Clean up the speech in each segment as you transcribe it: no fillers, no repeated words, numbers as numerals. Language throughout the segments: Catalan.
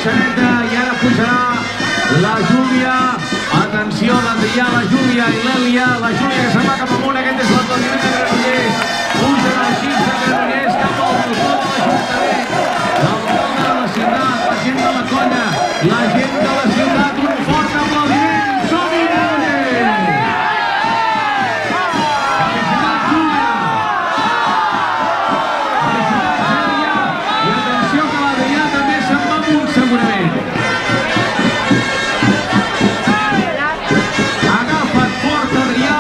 Xaneta, i ara pujarà la Júlia. Atenció, l'Adrià, la Júlia i l'Èlia. La Júlia que se'n va cap amunt, aquest és l'aplaudiment de Granollers. Pugen els Xics de Granollers cap al balcó de l'Ajuntament. L'alcalde de la ciutat, la gent de la colla, la gent de la ciutat, un fort aplaudiment. Som-hi, Granollers! Felicitats, Júlia! Felicitats, Èlia! I atenció que l'Adrià també se'n va amunt, segurament. Agafa't fort, Adrià!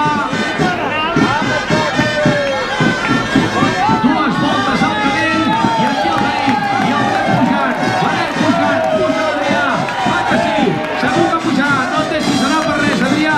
Dues voltes al canell, i aquí el tenim, i el anem pujant, puja l'Adrià, va que sí, segur que pujarà, no et deixis anar per res, Adrià.